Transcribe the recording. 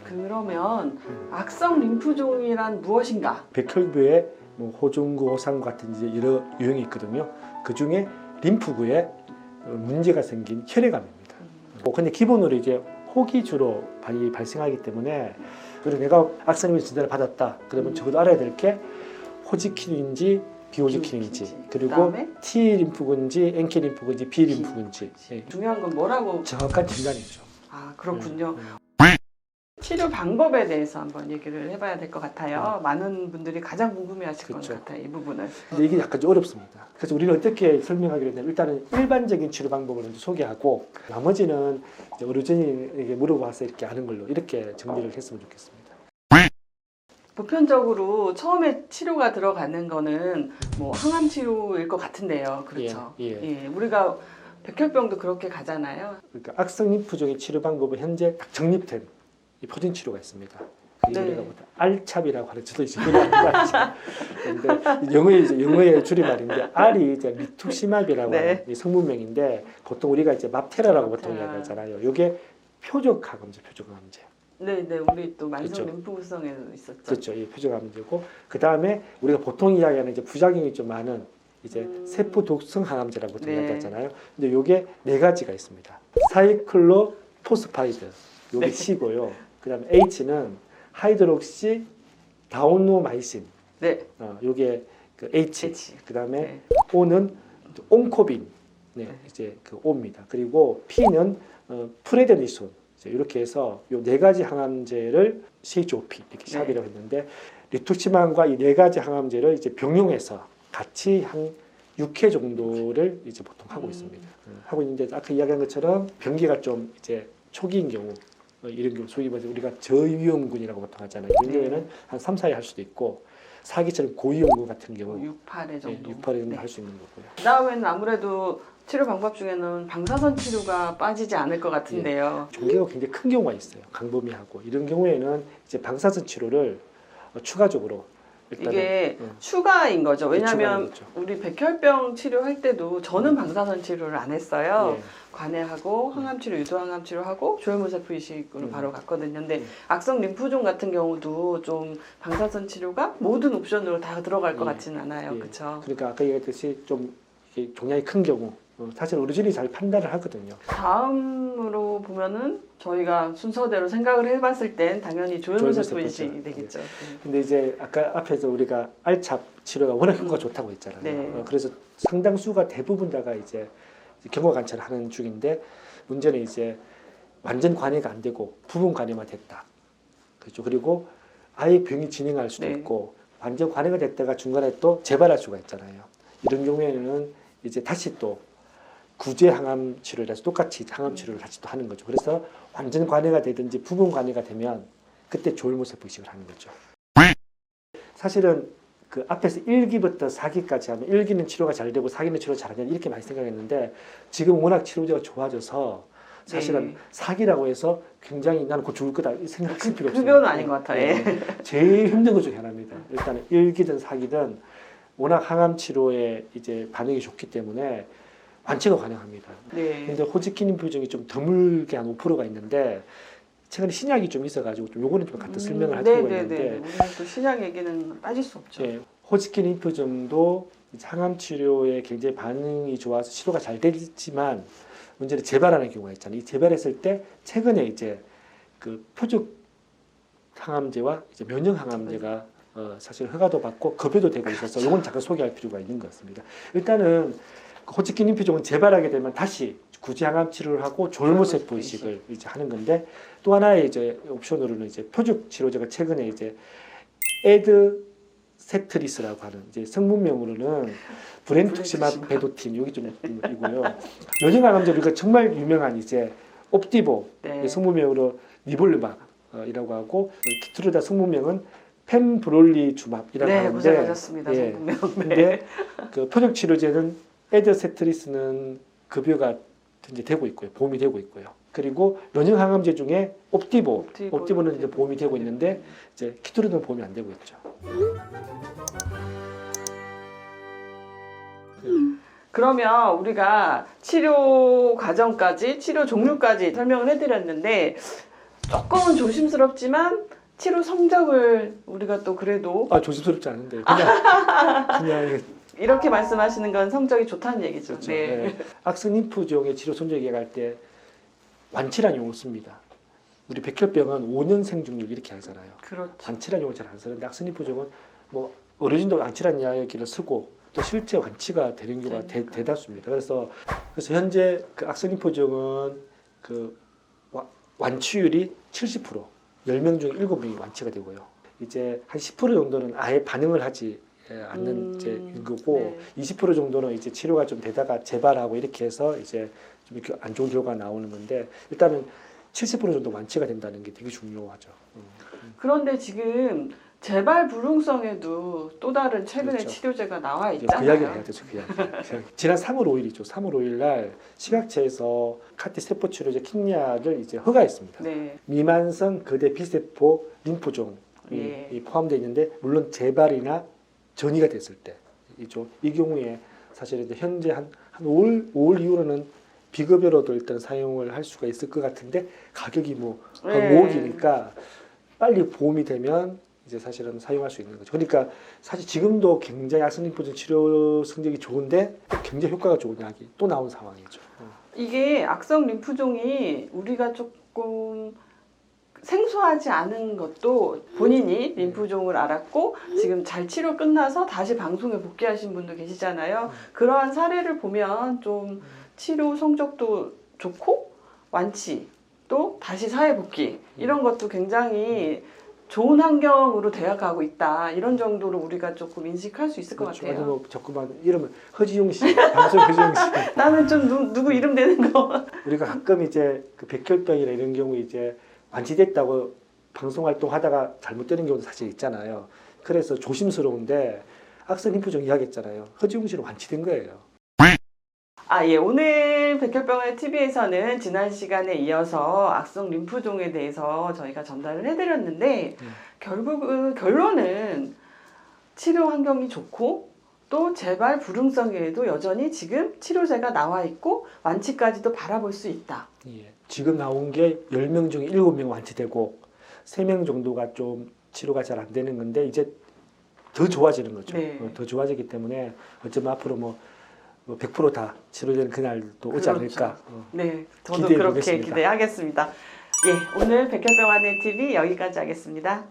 그러면 악성 림프종이란 무엇인가? 백혈구에 뭐 호중구, 호상구 같은 이제 여러 유형이 있거든요. 그 중에 림프구에 문제가 생긴 혈액암입니다. 근데 기본으로 이제 혹이 주로 많이 발생하기 때문에 그리고 내가 악성 림프 진단을 받았다. 그러면 적어도 알아야 될 게 호지킨인지 비호지킨인지 그리고 그다음에? T 림프군지 NK 림프군지 B 림프군지 중요한 건 뭐라고? 정확한 진단이죠. 아, 그렇군요. 치료 방법에 대해서 한번 얘기를 해봐야 될 것 같아요. 많은 분들이 가장 궁금해하실 것 그렇죠. 같아요, 이 부분을. 근데 이게 약간 좀 어렵습니다. 그래서 우리는 어떻게 설명하기로 했냐면 일단은 일반적인 치료 방법을 먼저 소개하고 나머지는 이제 의료진에게 물어봐서 이렇게 아는 걸로 이렇게 정리를 했으면 좋겠습니다. 보편적으로 처음에 치료가 들어가는 거는 뭐 항암 치료일 것 같은데요. 그렇죠. 예. 우리가 백혈병도 그렇게 가잖아요. 그러니까 악성 림프종의 치료 방법은 현재 딱 정립된 이 표준 치료가 있습니다. 네. 우리가 보다 알찹이라고 하는 저도 이제 근데 영어의 줄임말인데 R이 이제 미투시맙이라고 네. 하는 이 성분명인데 보통 우리가 이제 맙테라라고 보통 맙테라. 이야기하잖아요. 이게 표적항암제. 네, 우리 또 만성 그렇죠. 림프구성에도 있었죠. 그렇죠. 이 표적암제고 그 다음에 우리가 보통 이야기하는 이제 부작용이 좀 많은 이제 세포 독성 항암제라고 보통 네. 이야기하잖아요. 근데 요게 네 가지가 있습니다. 사이클로포스파이드 요게 네. C고요. 그 다음에 H는 하이드록시 다오노마이신. 네. 요게 그 H. H. 그 다음에 네. O는 옹코빈. 네, 네. 이제 그 O입니다. 그리고 P는 프레데니손. 이렇게 해서 요 네 가지 항암제를 CHOP 이렇게 샵이라고 했는데 리투치만과 이 네 가지 항암제를 이제 병용해서 같이 한 6회 정도를 이제 보통 하고 있습니다. 하고 있는데 아까 이야기한 것처럼 병기가 좀 이제 초기인 경우 이런 경우 소위 말해서 우리가 저위험군이라고 보통 하잖아요. 이런 경우에는 한 3, 4회 할 수도 있고 사기처럼 고위험군 같은 경우 6, 8회 정도. 6, 8회 정도 네. 할 수 있는 거고요. 그 다음에는 아무래도 치료 방법 중에는 방사선 치료가 빠지지 않을 것 같은데요. 종괴가 굉장히 큰 경우가 있어요. 강범위하고 이런 경우에는 이제 방사선 치료를 추가적으로 일단은 이게 추가인 거죠. 왜냐하면 추가인 거죠. 우리 백혈병 치료할 때도 저는 방사선 치료를 안 했어요. 예. 관해하고 항암 치료, 유도 항암 치료하고 조혈모세포 이식으로 바로 갔거든요. 근데 음. 악성 림프종 같은 경우도 좀 방사선 치료가 모든 옵션으로 다 들어갈 것 예. 같지는 않아요. 예. 그렇죠? 그러니까 아까 얘기했듯이 좀 이게 종양이 큰 경우 사실 의료진이 잘 판단을 하거든요. 다음으로 보면은 저희가 순서대로 생각을 해봤을 땐 당연히 조혈모세포 조혈모세포죠. 이식이 되겠죠. 근데 이제 아까 앞에서 우리가 알찹 치료가 워낙 효과가 좋다고 했잖아요. 네. 그래서 상당수가 대부분 다가 이제 경과 관찰을 하는 중인데 문제는 이제 완전 관해가 안 되고 부분 관해만 됐다. 그렇죠. 그리고 아예 병이 진행할 수도 네. 있고 완전 관해가 됐다가 중간에 또 재발할 수가 있잖아요. 이런 경우에는 이제 다시 또 구제 항암 치료를 해서 똑같이 항암 치료를 다시 또 하는 거죠. 그래서 완전 관해가 되든지 부분 관해가 되면 그때 조혈모세포 이식을 하는 거죠. 사실은 그 앞에서 1기부터 4기까지 하면 1기는 치료가 잘 되고 4기는 치료 잘 안 되는 이렇게 많이 생각했는데 지금 워낙 치료제가 좋아져서 사실은 네. 4기라고 해서 굉장히 나는 곧 죽을 거다 생각할 필요 없어요. 급여는 아닌 것 같아요. 예. 제일 힘든 것 중에 하나입니다. 일단은 1기든 4기든 워낙 항암 치료에 이제 반응이 좋기 때문에 완치가 가능합니다. 네. 근데 호지킨 림프종이 좀 드물게 한 5%가 있는데 최근에 신약이 좀 있어가지고 좀 요거는 좀 갖다 설명을 할 필요가 있는데 오늘 또 신약 얘기는 빠질 수 없죠. 예, 호지킨 림프종도 이제 항암 치료에 굉장히 반응이 좋아서 치료가 잘 되지만 문제는 재발하는 경우가 있잖아요. 이 재발했을 때 최근에 이제 그 표적 항암제와 이제 면역 항암제가 사실 허가도 받고 급여도 되고 있어서 이건 잠깐 소개할 필요가 있는 것 같습니다. 일단은 호지킨 림프종은 재발하게 되면 다시 구제 항암 치료를 하고 조혈모세포 이식을 이제 하는 건데 또 하나의 이제 옵션으로는 이제 표적 치료제가 최근에 이제 에드세트리스라고 하는 이제 성분명으로는 브렌투시맙 베도틴 여기 좀 이고요. 면역 항암제 우리가 정말 유명한 이제 옵디보 네. 성분명으로 니볼루막이라고 하고 키트루다 성분명은 펜브롤리주맙이라고 네, 하는데 고생하셨습니다. 예. 성분명. 근데 그 표적 치료제는 에드세트리스는 급여가 이제 되고 있고요. 보험이 되고 있고요. 그리고 면역 항암제 중에 옵디보는 이제 보험이 되고 있는데 이제 키토르는 보험이 안 되고 있죠. 그러면 우리가 치료 과정까지, 치료 종류까지 설명을 해드렸는데 조금은 조심스럽지만 치료 성적을 우리가 또 그래도 조심스럽지 않은데 그냥 이렇게 말씀하시는 건 성적이 좋다는 얘기죠. 그렇죠. 네. 네. 악성 림프종의 치료 성적 얘기할 때 완치란 용어를 씁니다. 우리 백혈병은 5년 생존율 이렇게 하잖아요. 그렇죠. 완치란 용어를 잘 안 쓰는데 악성 림프종은 뭐 어르신도 완치란 이야기를 쓰고 또 실제 완치가 되는 경우가 대다수입니다. 그래서 현재 그 악성 림프종은 그 완치율이 70%, 10명 중에 7명이 완치가 되고요. 이제 한 10% 정도는 아예 반응을 하지 않는 이제 거고, 네. 20% 정도는 이제 치료가 좀 되다가 재발하고 이렇게 해서 이제 좀 이렇게 안 좋은 결과가 나오는 건데, 일단은 70% 정도 완치가 된다는 게 되게 중요하죠. 그런데 지금 재발 불응성에도 또 다른 최근에 그렇죠. 치료제가 나와 이제 있잖아요. 그 이야기를 해야 되죠. 그 이야기. 지난 3월 5일이죠. 3월 5일 날 식약처에서 CAR-T 세포 치료제 킹리아를 이제 허가했습니다. 네. 미만성 거대 비세포 림프종이 예. 포함되어 있는데, 물론 재발이나 전이가 됐을 때이죠. 이 경우에 사실 이제 현재 한 5월 이후로는 비급여로도 일단 사용을 할 수가 있을 것 같은데, 가격이 뭐 한 네. 5억이니까 빨리 보험이 되면 이제 사실은 사용할 수 있는 거죠. 그러니까 사실 지금도 굉장히 악성 림프종 치료 성적이 좋은데 굉장히 효과가 좋은 약이 또 나온 상황이죠. 이게 악성 림프종이 우리가 조금 생소하지 않은 것도 본인이 림프종을 알았고 지금 잘 치료 끝나서 다시 방송에 복귀하신 분도 계시잖아요. 그러한 사례를 보면 좀 치료 성적도 좋고 완치 또 다시 사회 복귀 이런 것도 굉장히 좋은 환경으로 되어가고 있다. 이런 정도로 우리가 조금 인식할 수 있을 것 그렇죠. 같아요. 뭐 자꾸만 이름은 허지용 씨, 방송 허지용 씨. 나는 좀 누구 이름 되는 거. 우리가 가끔 이제 그 백혈병이나 이런 경우 이제 완치됐다고 방송 활동하다가 잘못되는 경우도 사실 있잖아요. 그래서 조심스러운데 악성 림프종 이야기했잖아요. 허지용 씨는 완치된 거예요. 예. 오늘 백혈병의 TV에서는 지난 시간에 이어서 악성 림프종에 대해서 저희가 전달을 해드렸는데 결국은 결론은 치료 환경이 좋고 또 재발 불응성에도 여전히 지금 치료제가 나와 있고 완치까지도 바라볼 수 있다. 예. 지금 나온 게 10명 중에 7명 완치되고 3명 정도가 좀 치료가 잘 안 되는 건데 이제 더 좋아지는 거죠. 네. 더 좋아지기 때문에 어쩌면 앞으로 뭐 100% 다 치료되는 그날도 오지 그렇죠. 않을까. 네, 저도 기대해 그렇게 보겠습니다. 기대하겠습니다. 예, 오늘 백혈병 안의 TV 여기까지 하겠습니다.